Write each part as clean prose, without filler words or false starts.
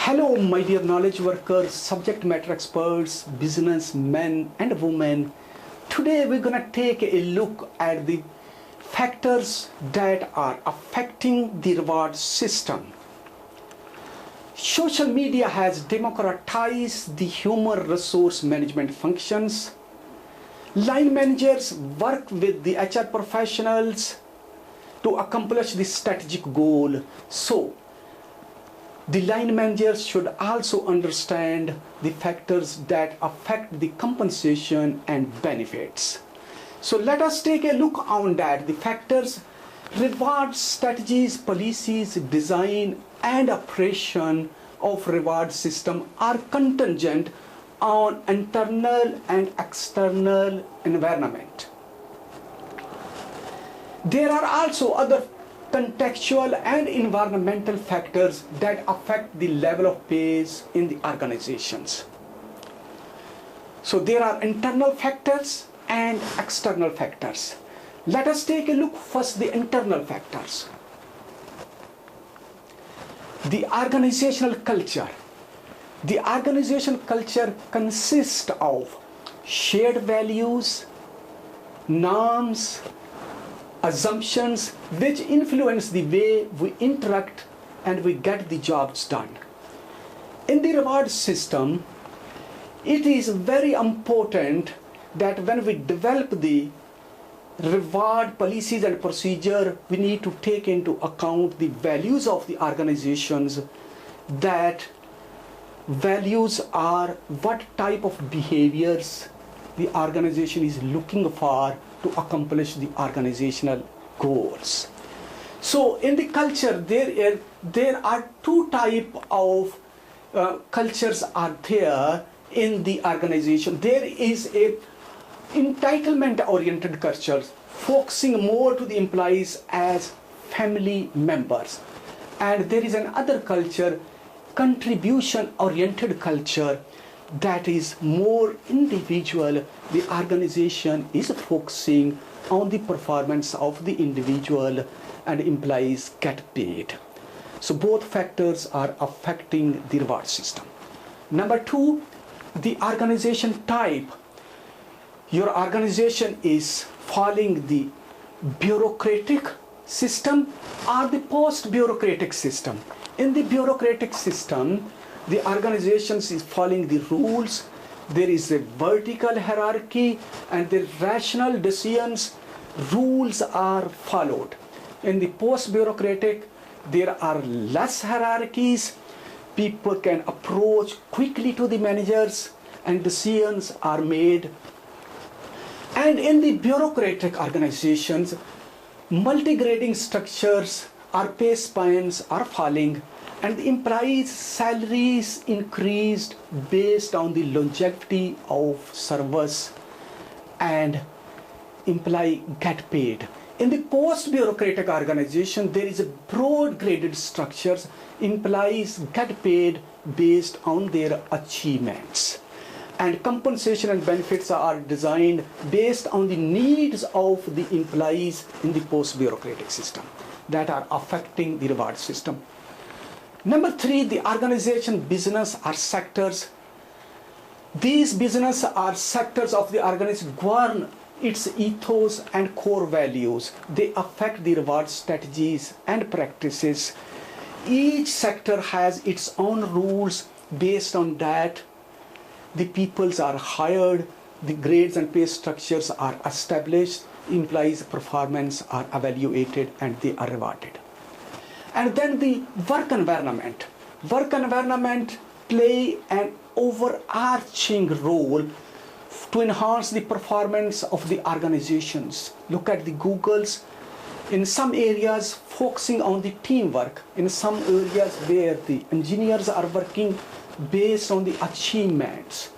Hello, my dear knowledge workers, subject matter experts, businessmen and women. Today we're going to take a look at the factors that are affecting the reward system. Social media has democratized the human resource management functions. Line managers work with the HR professionals to accomplish the strategic goal. So, the line managers should also understand the factors that affect the compensation and benefits. So let us take a look on that. The factors, reward strategies, policies, design and operation of reward system are contingent on internal and external environment. There are also other contextual and environmental factors that affect the level of pays in the organizations. So there are internal factors and external factors. Let us take a look first the internal factors. The organizational culture. The organizational culture consists of shared values, norms, assumptions which influence the way we interact and we get the jobs done. In the reward system, it is very important that when we develop the reward policies and procedure, we need to take into account the values of the organizations. That values are what type of behaviors the organization is looking for to accomplish the organizational goals. So in the culture, there are two types of cultures are there in the organization. There is a entitlement oriented culture focusing more to the employees as family members, and there is another culture, contribution oriented culture, that is more individual. The organization is focusing on the performance of the individual and employees get paid. So both factors are affecting the reward system. Number two, the organization type. Your organization is following the bureaucratic system or the post-bureaucratic system. In the bureaucratic system, the organizations is following the rules. There is a vertical hierarchy and the rational decisions, rules are followed. In the post-bureaucratic, there are less hierarchies. People can approach quickly to the managers and decisions are made. And in the bureaucratic organizations, multi-grading structures or pay spans are falling, and the employees' salaries increased based on the longevity of service, and employee get paid. In the post-bureaucratic organization, there is a broad graded structures. Employees get paid based on their achievements. And compensation and benefits are designed based on the needs of the employees in the post-bureaucratic system that are affecting the reward system. Number three, the organization business or sectors. These business or sectors of the organization govern its ethos and core values. They affect the reward strategies and practices. Each sector has its own rules. Based on that, the peoples are hired, the grades and pay structures are established, employees' performance are evaluated and they are rewarded. And then the work environment. Work environment play an overarching role to enhance the performance of the organizations. Look at the Googles. In some areas focusing on the teamwork, in some areas where the engineers are working based on the achievements,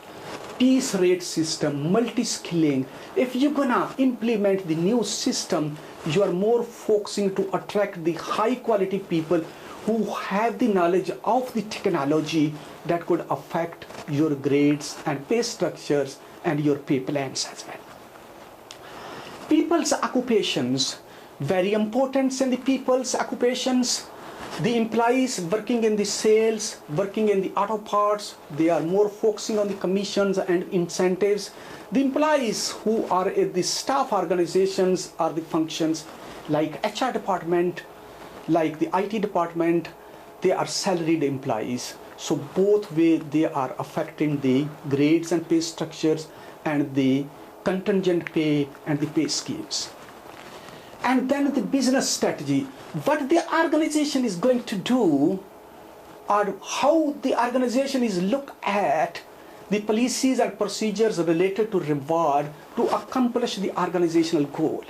piece rate system, multi-skilling. If you're gonna implement the new system, you are more focusing to attract the high quality people who have the knowledge of the technology that could affect your grades and pay structures and your pay plans as well. People's occupations, very important in the people's occupations. The employees working in the sales, working in the auto parts, they are more focusing on the commissions and incentives. The employees who are in the staff organizations or the functions like HR department, like the IT department, they are salaried employees. So both ways they are affecting the grades and pay structures and the contingent pay and the pay schemes. And then the business strategy, what the organization is going to do, or how the organization is look at the policies and procedures related to reward to accomplish the organizational goal.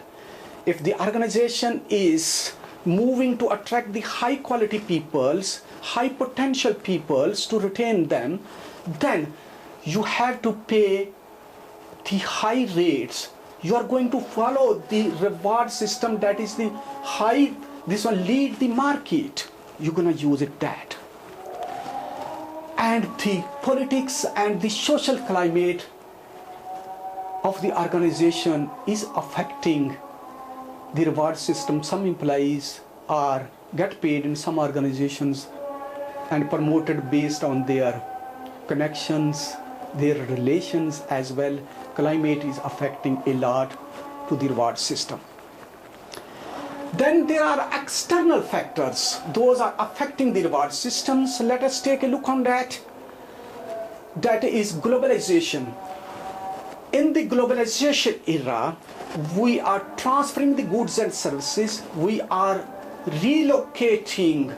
If the organization is moving to attract the high quality peoples, high potential peoples to retain them, then you have to pay the high rates. You are going to follow the reward system that is the high, this one lead the market. You're gonna use it that. And the politics and the social climate of the organization is affecting the reward system. Some employees are get paid in some organizations and promoted based on their connections, their relations as well. Climate is affecting a lot to the reward system. Then there are external factors. Those are affecting the reward systems. Let us take a look on that. That is globalization. In the globalization era, we are transferring the goods and services. We are relocating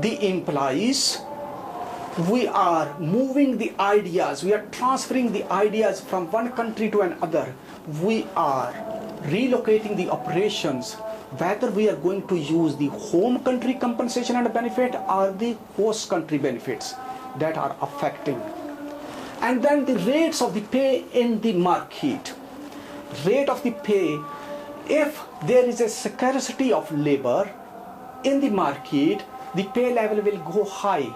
the employees. We are moving the ideas. We are transferring the ideas from one country to another. We are relocating the operations, whether we are going to use the home country compensation and benefit or the host country benefits that are affecting. And then the rates of the pay in the market. Rate of the pay, if there is a scarcity of labor in the market, the pay level will go high.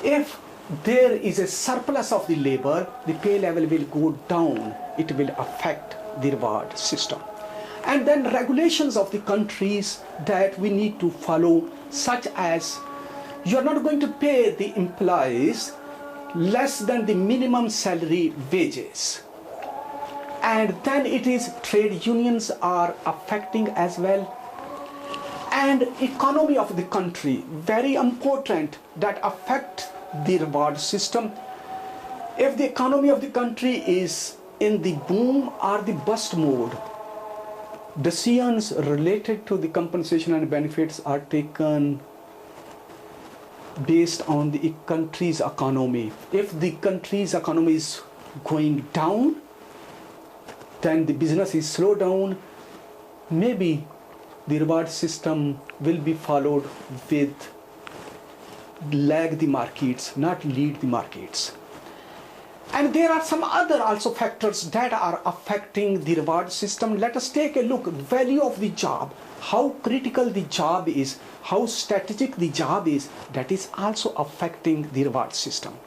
If there is a surplus of the labor, the pay level will go down. It will affect the reward system. And then regulations of the countries that we need to follow, such as you are not going to pay the employees less than the minimum salary wages. And then it is trade unions are affecting as well. And economy of the country, very important, that affect the reward system. If the economy of the country is in the boom or the bust mode, decisions related to the compensation and benefits are taken based on the country's economy. If the country's economy is going down, then the business is slow down, maybe the reward system will be followed with lag the markets, not lead the markets. And there are some other also factors that are affecting the reward system. Let us take a look. Value of the job, how critical the job is, how strategic the job is, that is also affecting the reward system.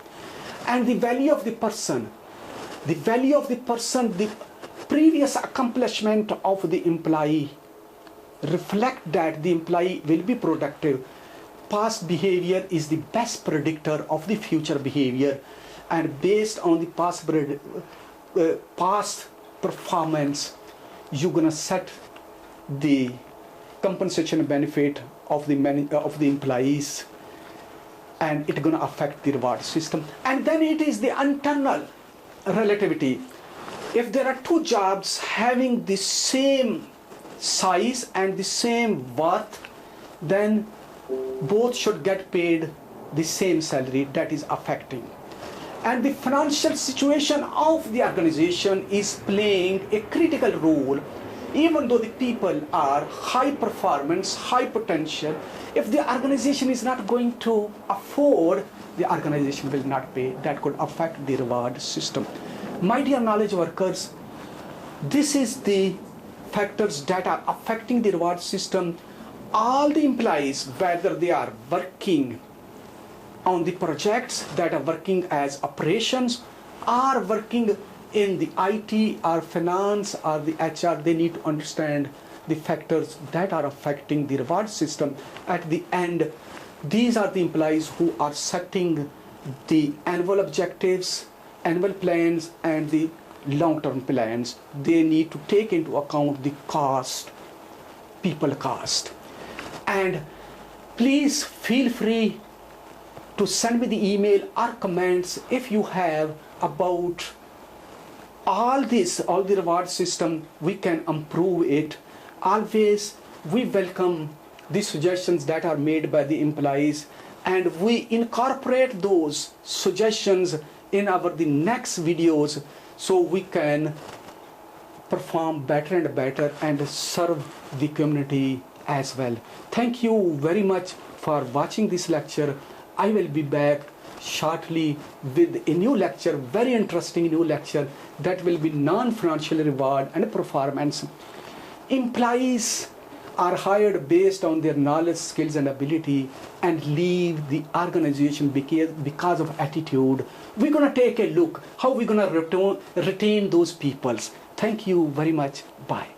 And the value of the person, the previous accomplishment of the employee reflect that the employee will be productive. Past behavior is the best predictor of the future behavior, and based on the past performance, you're gonna set the compensation benefit of the employees, and it's gonna affect the reward system. And then it is the internal relativity. If there are two jobs having the same size and the same worth, then both should get paid the same salary. That is affecting. And the financial situation of the organization is playing a critical role. Even though the people are high performance, high potential, if the organization is not going to afford, the organization will not pay. That could affect the reward system. My dear knowledge workers, this is the factors that are affecting the reward system. All the employees, whether they are working on the projects that are working as operations, are working in the IT or finance or the HR, they need to understand the factors that are affecting the reward system. At the end, these are the employees who are setting the annual objectives, annual plans, and the long-term plans. They need to take into account the cost, people cost. And please feel free to send me the email or comments if you have about all the reward system. We can improve it. Always we welcome the suggestions that are made by the employees, and we incorporate those suggestions in the next videos, so we can perform better and better and serve the community as well. Thank you very much for watching this lecture. I will be back shortly with a new lecture, very interesting new lecture, that will be non-financial reward and performance. Employees are hired based on their knowledge, skills, and ability, and leave the organization because of attitude. We're going to take a look how we're going to retain those peoples. Thank you very much. Bye.